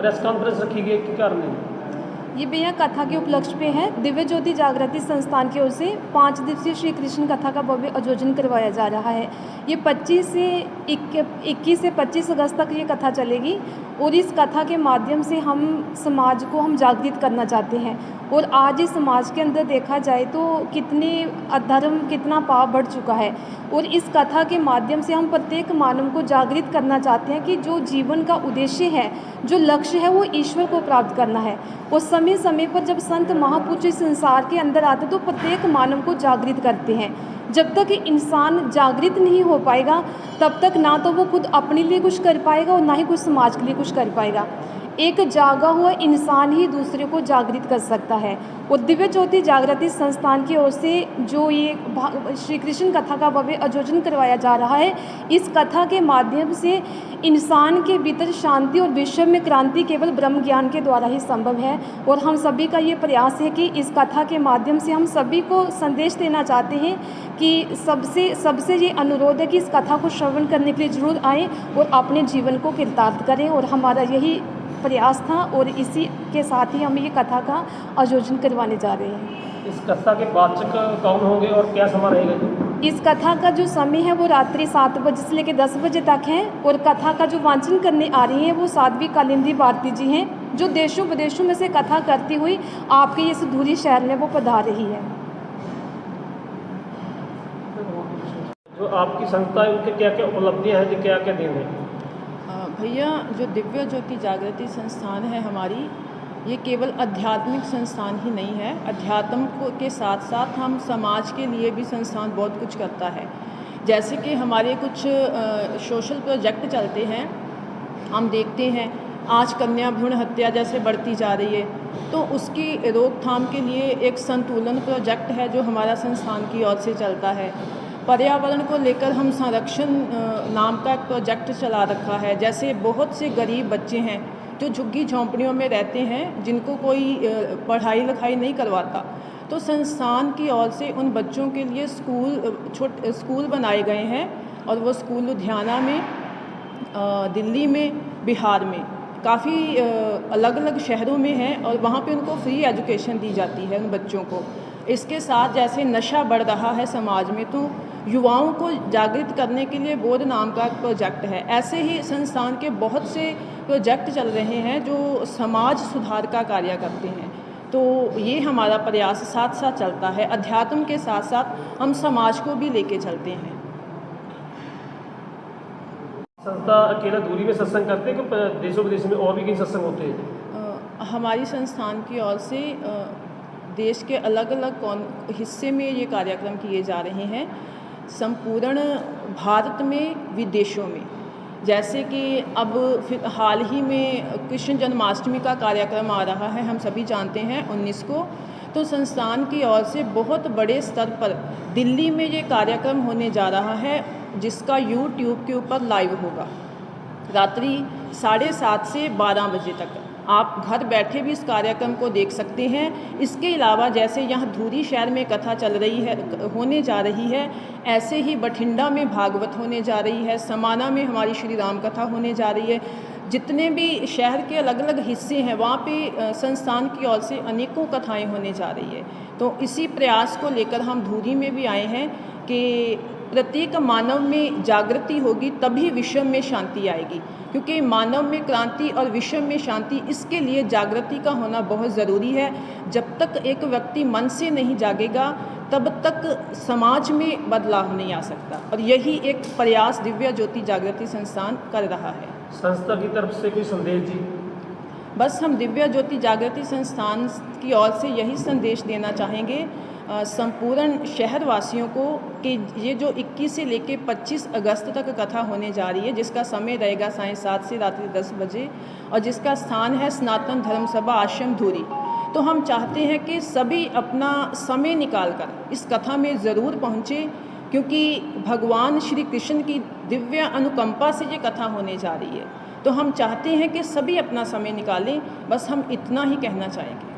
Press conference रखी गई, क्या कारण है? ये भैया कथा के उपलक्ष्य पे है। दिव्य ज्योति जागृति संस्थान की ओर से 5 दिवसीय श्री कृष्ण कथा का भव्य आयोजन करवाया जा रहा है। ये 21 से 25 अगस्त तक ये कथा चलेगी और इस कथा के माध्यम से हम समाज को जागृत करना चाहते हैं। और आज इस समाज के अंदर देखा जाए तो कितने अधर्म, कितना पाप बढ़ चुका है और इस कथा के माध्यम से हम प्रत्येक मानव को जागृत करना चाहते हैं कि जो जीवन का उद्देश्य है, जो लक्ष्य है, वो ईश्वर को प्राप्त करना है। और समय समय पर जब संत महापुरुष इस संसार के अंदर आते तो प्रत्येक मानव को जागृत करते हैं। जब तक इंसान जागृत नहीं हो पाएगा तब तक ना तो वो खुद अपने लिए कुछ कर पाएगा और ना ही कुछ समाज के लिए कुछ कर पाएगा। एक जागा हुआ इंसान ही दूसरे को जागृत कर सकता है। और दिव्य ज्योति जागृति संस्थान की ओर से जो ये श्री कृष्ण कथा का भव्य आयोजन करवाया जा रहा है, इस कथा के माध्यम से इंसान के भीतर शांति और विश्व में क्रांति केवल ब्रह्म ज्ञान के द्वारा ही संभव है। और हम सभी का ये प्रयास है कि इस कथा के माध्यम से हम सभी को संदेश देना चाहते हैं कि सबसे ये अनुरोध है कि इस कथा को श्रवण करने के लिए जरूर आएँ और अपने जीवन को कृतार्थ करें। और हमारा यही प्रयास था और इसी के साथ ही हम ये कथा का आयोजन करवाने जा रहे हैं। इस कथा के वाचक कौन होंगे और क्या समय रहेगा? इस कथा का जो समय है वो रात्रि 7 बजे से लेकर 10 बजे तक है। और कथा का जो वाचन करने आ रही हैं वो साध्वी कालिंदी भारती जी हैं, जो देशों विदेशों में से कथा करती हुई आपके इस धूरी शहर में वो पधार रही है। जो आपकी संस्था है उनके क्या क्या उपलब्धियाँ हैं, क्या क्या देन है? भैया, जो दिव्य ज्योति जागृति संस्थान है हमारी, ये केवल आध्यात्मिक संस्थान ही नहीं है। अध्यात्म के साथ साथ हम समाज के लिए भी संस्थान बहुत कुछ करता है। जैसे कि हमारे कुछ सोशल प्रोजेक्ट चलते हैं। हम देखते हैं आज कन्या भ्रूण हत्या जैसे बढ़ती जा रही है, तो उसकी रोकथाम के लिए एक संतुलन प्रोजेक्ट है जो हमारा संस्थान की ओर से चलता है। पर्यावरण को लेकर हम संरक्षण नाम का एक प्रोजेक्ट चला रखा है। जैसे बहुत से गरीब बच्चे हैं जो झुग्गी झोंपड़ियों में रहते हैं, जिनको कोई पढ़ाई लिखाई नहीं करवाता, तो संस्थान की ओर से उन बच्चों के लिए स्कूल बनाए गए हैं। और वो स्कूल लुधियाना में, दिल्ली में, बिहार में, काफ़ी अलग अलग शहरों में हैं और वहाँ पे उनको फ्री एजुकेशन दी जाती है उन बच्चों को। इसके साथ जैसे नशा बढ़ रहा है समाज में, तो युवाओं को जागृत करने के लिए बोध नाम का एक प्रोजेक्ट है। ऐसे ही संस्थान के बहुत से प्रोजेक्ट चल रहे हैं जो समाज सुधार का कार्य करते हैं। तो ये हमारा प्रयास साथ साथ चलता है। अध्यात्म के साथ साथ हम समाज को भी लेके चलते हैं। संस्था अकेला दूरी में सत्संग करते हैं कि देशों विदेशों में और भी कहीं सत्संग होते हैं? हमारी संस्थान की ओर से देश के अलग अलग हिस्से में ये कार्यक्रम किए जा रहे हैं, संपूर्ण भारत में, विदेशों में। जैसे कि अब हाल ही में कृष्ण जन्माष्टमी का कार्यक्रम आ रहा है, हम सभी जानते हैं 19 को। तो संस्थान की ओर से बहुत बड़े स्तर पर दिल्ली में ये कार्यक्रम होने जा रहा है, जिसका YouTube के ऊपर लाइव होगा रात्रि 7:30 से 12 बजे तक। आप घर बैठे भी इस कार्यक्रम को देख सकते हैं। इसके अलावा जैसे यहाँ धूरी शहर में कथा चल रही है, होने जा रही है, ऐसे ही बठिंडा में भागवत होने जा रही है, समाना में हमारी श्री राम कथा होने जा रही है। जितने भी शहर के अलग अलग हिस्से हैं वहाँ पे संस्थान की ओर से अनेकों कथाएं होने जा रही है। तो इसी प्रयास को लेकर हम धूरी में भी आए हैं कि प्रत्येक मानव में जागृति होगी तभी विश्व में शांति आएगी। क्योंकि मानव में क्रांति और विश्व में शांति, इसके लिए जागृति का होना बहुत ज़रूरी है। जब तक एक व्यक्ति मन से नहीं जागेगा तब तक समाज में बदलाव नहीं आ सकता। और यही एक प्रयास दिव्य ज्योति जागृति संस्थान कर रहा है। संस्था की तरफ से कोई संदेश जी? बस हम दिव्य ज्योति जागृति संस्थान की ओर से यही संदेश देना चाहेंगे संपूर्ण शहर वासियों को कि ये जो 21 से लेकर 25 अगस्त तक कथा होने जा रही है, जिसका समय रहेगा 7:30 से रात्रि 10 बजे और जिसका स्थान है सनातन धर्म सभा आश्रम धूरी। तो हम चाहते हैं कि सभी अपना समय निकालकर इस कथा में ज़रूर पहुँचे, क्योंकि भगवान श्री कृष्ण की दिव्य अनुकंपा से ये कथा होने जा रही है। तो हम चाहते हैं कि सभी अपना समय निकालें। बस हम इतना ही कहना चाहेंगे।